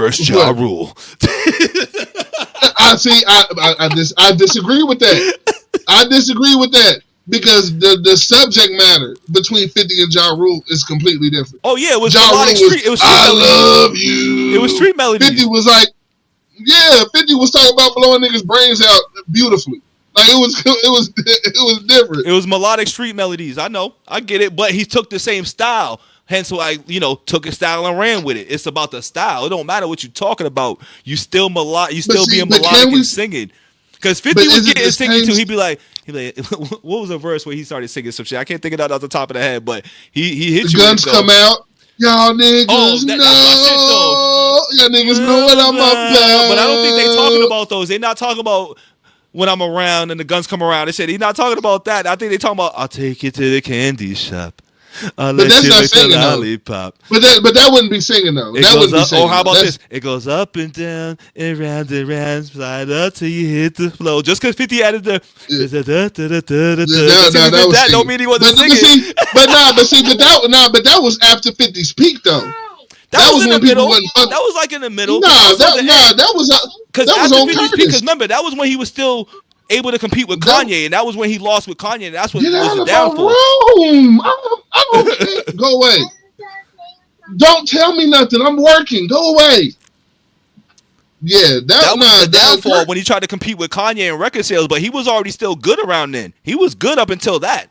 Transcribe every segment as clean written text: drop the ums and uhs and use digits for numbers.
versus Ja Rule. I see. I disagree with that. I disagree with that because the subject matter between 50 and Ja Rule is completely different. Oh yeah, it was Ja melodic Rule street. It was street I melodies. love you. It was street melodies. 50 was like, yeah, 50 was talking about blowing niggas' brains out beautifully. Like it was different. It was melodic street melodies. I know, I get it, but he took the same style. Hence why took his style and ran with it. It's about the style. It don't matter what you're talking about. You still being melodic and singing. Because 50 was getting singing too. He'd be like, what was a verse where he started singing some shit? I can't think of that off the top of the head, but he hit you. The guns come out. Y'all niggas know. Y'all niggas know what I'm about. But I don't think they talking about those. They not talking about when I'm around and the guns come around. They said he's not talking about that. I think they talking about I'll take you to the candy shop. But that's not singing though. But that wouldn't be singing though. That wouldn't be singing. Oh, how about this? It goes up and down and round, slide up till you hit the flow. Just because 50 added the that don't mean he wasn't singing. But that was after 50's peak though. That was in the middle. That was like in the middle. That was after 50's peak. Because remember, that was when he was still able to compete with Kanye, and that was when he lost with Kanye, and that's what was the downfall. Go away. Don't tell me nothing. I'm working. Go away. Yeah, that was the downfall when he tried to compete with Kanye in record sales, but he was already still good around then. He was good up until that.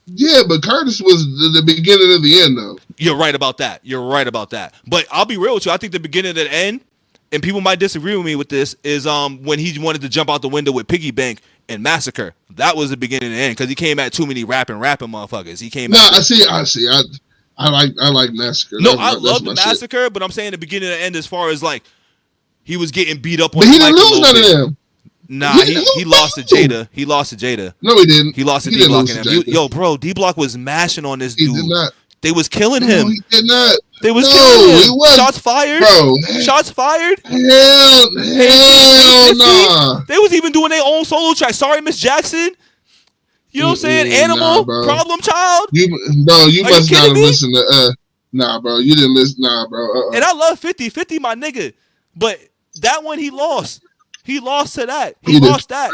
Yeah, but Curtis was the beginning of the end, though. You're right about that. But I'll be real with you. I think the beginning of the end, and people might disagree with me with this, is when he wanted to jump out the window with Piggy Bank and Massacre. That was the beginning and end because he came at too many rapping motherfuckers. He came. I see. I like Massacre. No, I love the Massacre, shit. But I'm saying the beginning and end as far as like he was getting beat up on. But he didn't lose none of them. Nah, he lost to Jada. He lost to Jada. No, he didn't. He lost to D-Block and him. Yo, bro, D-Block was mashing on this dude. He did not. They was killing him. No, he did not. They was killing him. He wasn't. Shots fired. Bro. Shots fired. Hell nah. They was even doing their own solo track. Sorry, Miss Jackson. You know what I'm saying? Animal, Problem Child. You must not have listened to Nah, bro. You didn't listen. Nah, bro. And I love 50. 50 my nigga. But that one he lost. He lost to that. He lost that.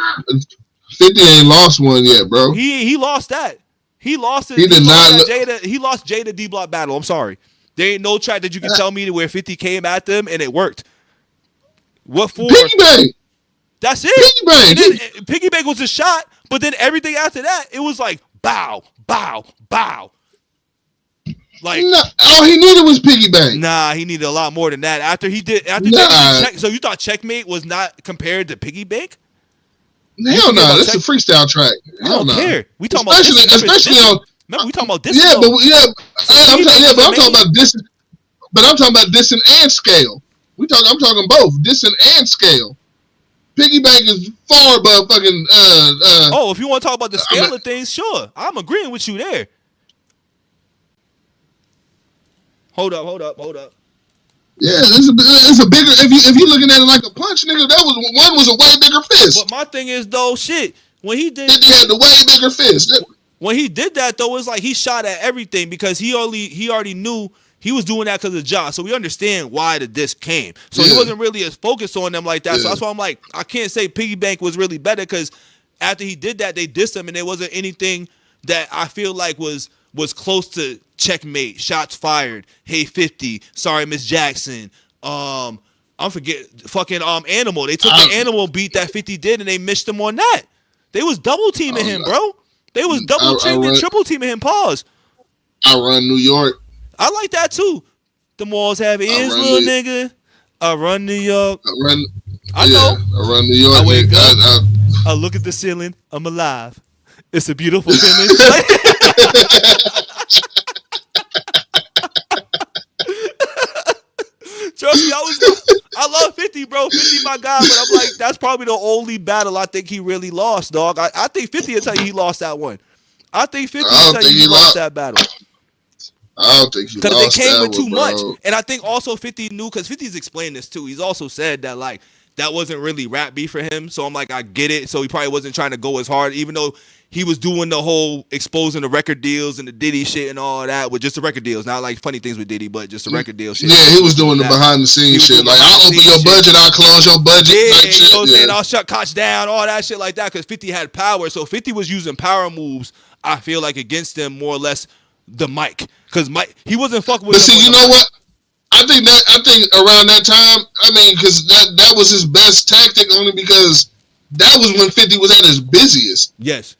50 ain't lost one yet, bro. He lost that. He lost it. He did not. Jada. He lost Jada D-Block battle. I'm sorry. There ain't no track that you can tell me where 50 came at them and it worked. What for? Piggy Bank. That's it. Piggy Bank. Then, Piggy Bank was a shot, but then everything after that, it was like bow, bow, bow. Like all he needed was Piggy Bank. Nah, he needed a lot more than that. After so you thought Checkmate was not compared to Piggy Bank? Hell no, that's a freestyle track. I don't care. We talking especially on. Remember, we talking about this. Yeah, but I'm talking about this. But I'm talking about dissing and scale. I'm talking both dissing and scale. Piggy Bank is far above fucking. If you want to talk about the scale of things, sure, I'm agreeing with you there. Hold up. Yeah, it's a bigger. If you looking at it like a punch, nigga, one was a way bigger fist. But my thing is though, shit, when he did, 50 had the way bigger fist. When he did that though, it's like he shot at everything because he already knew he was doing that because of Ja. So we understand why the disc came. So he wasn't really as focused on them like that. So that's why I'm like, I can't say Piggy Bank was really better because after he did that, they dissed him and there wasn't anything that I feel like was close to Checkmate, Shots Fired, Hey 50, Sorry Miss Jackson, I forget fucking Animal. They took the Animal beat that 50 did and they missed him on that. They was double teaming him, bro. They was double teaming, triple teaming him. Pause. I Run New York. I like that too. The malls have ears, little nigga. I run New York. I know. I run New York. I wake up. I look at the ceiling. I'm alive. It's a beautiful feeling. Trust me, I love 50, bro. 50 my guy, but I'm like, that's probably the only battle I think he really lost, dog. I think 50 will tell you he lost that one. I think 50 will tell you he lost that battle. I don't think he lost that because they came with too bro. much. And I think also 50 knew, because 50's explained this too. He's also said that, like, that wasn't really rap beef for him. So I'm like, I get it. So he probably wasn't trying to go as hard, even though he was doing the whole exposing the record deals and the Diddy shit and all that with just the record deals, not like funny things with Diddy, but just the record deal shit. Yeah, he was doing the behind the scenes shit. Like, I'll open your budget, I'll close your budget. Yeah, type shit. You know what I'm saying? I'll shut Koch down, all that shit like that, because 50 had power. So 50 was using power moves, I feel like, against them more or less the mic. Because Mike, he wasn't fucking with But see, you know what? I think around that time, I mean, because that was his best tactic, only because that was when 50 was at his busiest. Yes.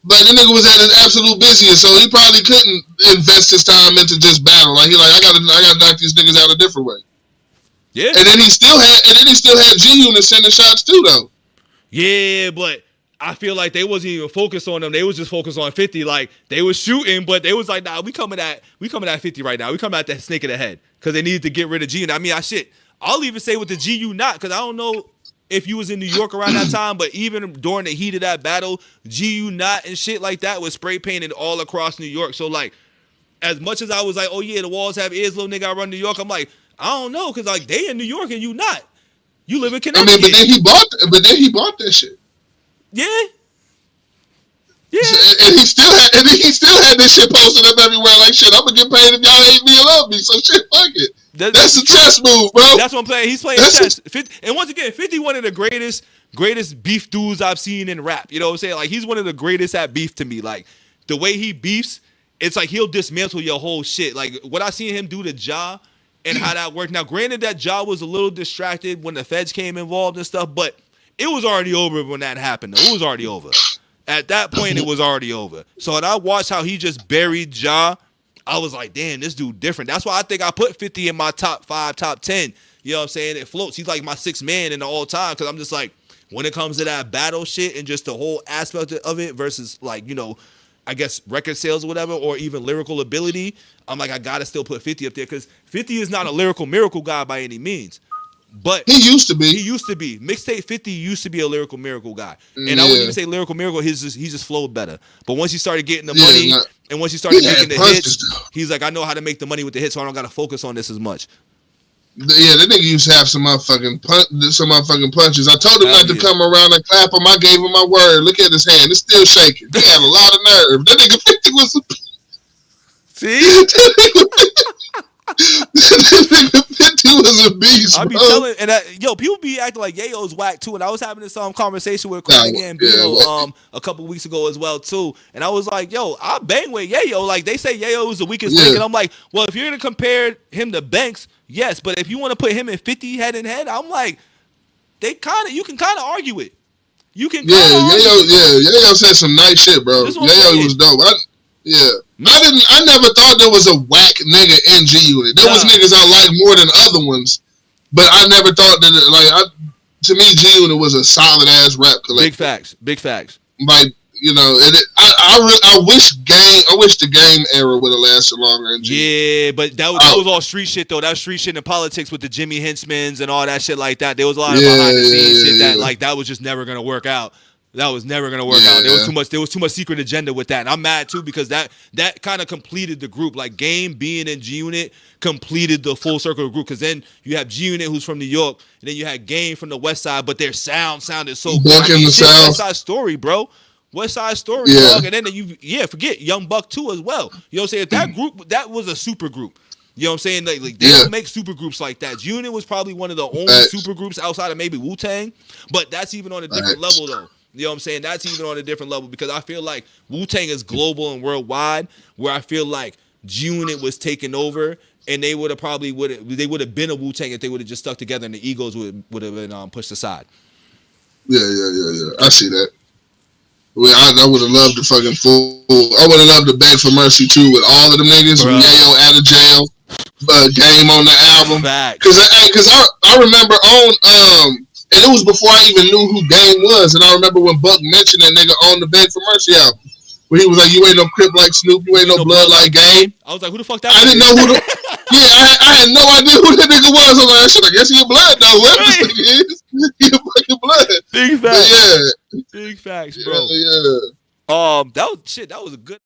But the nigga was at his absolute busiest, so he probably couldn't invest his time into just battle. Like, I gotta knock these niggas out a different way. Yeah. And then he still had G-Unit sending shots too, though. Yeah, but I feel like they wasn't even focused on them. They was just focused on 50. Like, they was shooting, but they was like, nah, we coming at 50 right now. We coming at that snake in the head. Because they needed to get rid of G. I mean, I'll even say with the GU not, because I don't know if you was in New York around that time, but even during the heat of that battle, GU not and shit like that was spray painted all across New York. So, like, as much as I was like, oh yeah, the walls have ears, little nigga, I run New York, I'm like, I don't know, because like they in New York and you not. You live in Connecticut. I mean, but then he bought that shit. Yeah. And he still had this shit posted up everywhere. Like, shit, I'm gonna get paid if y'all hate me or love me. So shit, fuck it. That's a chess move, bro. That's what I'm playing. He's playing chess. 50, and once again, 50 one of the greatest beef dudes I've seen in rap. You know what I'm saying? Like, he's one of the greatest at beef to me. Like, the way he beefs, it's like he'll dismantle your whole shit. Like, what I seen him do to Ja and how that worked. Now, granted that Ja was a little distracted when the feds came involved and stuff, but it was already over when that happened. It was already over. At that point, it was already over. So when I watched how he just buried Ja, I was like, damn, this dude different. That's why I think I put 50 in my top 5, top 10. You know what I'm saying? It floats. He's like my sixth man in the all time, because I'm just like, when it comes to that battle shit and just the whole aspect of it versus, like, you know, I guess record sales or whatever, or even lyrical ability, I'm like, I got to still put 50 up there, because 50 is not a lyrical miracle guy by any means. But he used to be. Mixtape 50 used to be a lyrical miracle guy. And I wouldn't even say lyrical miracle, he just flowed better. But once he started getting the money and once he started making the hits, he's like, I know how to make the money with the hits, so I don't got to focus on this as much. Yeah, that nigga used to have some motherfucking punches. I told him not to come around and clap him. I gave him my word. Look at his hand. It's still shaking. He had a lot of nerve. That nigga 50 was a... See? That nigga 50 was a beast, I be telling, and people be acting like Yayo's whack too. And I was having this conversation with Craig and Bino a couple weeks ago as well too. And I was like, yo, I bang with Yayo. Like, they say Yayo is the weakest link, and I'm like, well, if you're gonna compare him to Banks, yes, but if you want to put him and 50 head in head, I'm like, you can kind of argue it. You can Yayo said some nice shit, bro. Yayo was dope. I never thought there was a whack nigga in G-Unit. There was niggas I like more than other ones, but I never thought that, to me, G-Unit was a solid ass rap collective. Big facts. Like, you know, I wish the game era would have lasted longer in G-Unit. Yeah, but that was all street shit though. That was street shit in politics with the Jimmy Hinchmans and all that shit like that. There was a lot of behind the scenes shit that was just never gonna work out. That was never gonna work out. There was too much secret agenda with that. And I'm mad too, because that kind of completed the group. Like, Game being in G-Unit completed the full circle of group, because then you have G-Unit, who's from New York, and then you had Game from the West Side, but their sound sounded so good. West Side Story, bro. West Side Story, dog. And then forget Young Buck too as well. You know what I'm saying? If that group, that was a super group. You know what I'm saying? Like they don't make super groups like that. G-Unit was probably one of the only super groups outside of maybe Wu-Tang, but that's even on a different level though. You know what I'm saying? That's even on a different level, because I feel like Wu-Tang is global and worldwide, where I feel like G-Unit was taken over, and they would have been a Wu-Tang if they would have just stuck together and the egos would have been pushed aside. Yeah. I see that. I would have loved to fucking fool. I would have loved to beg for mercy too with all of them niggas. Yayo out of jail, Game on the album. Because I remember and it was before I even knew who Game was. And I remember when Buck mentioned that nigga on the Beg for Mercy album, where he was like, "You ain't no Crip like Snoop, you ain't no blood like Game." I was like, "Who the fuck that?" I didn't know who the. I had no idea who that nigga was. I was like, "Shit, I guess he a blood though. Whoever this nigga is, he a fucking blood." Big facts. Big facts, bro. Yeah. That was a good.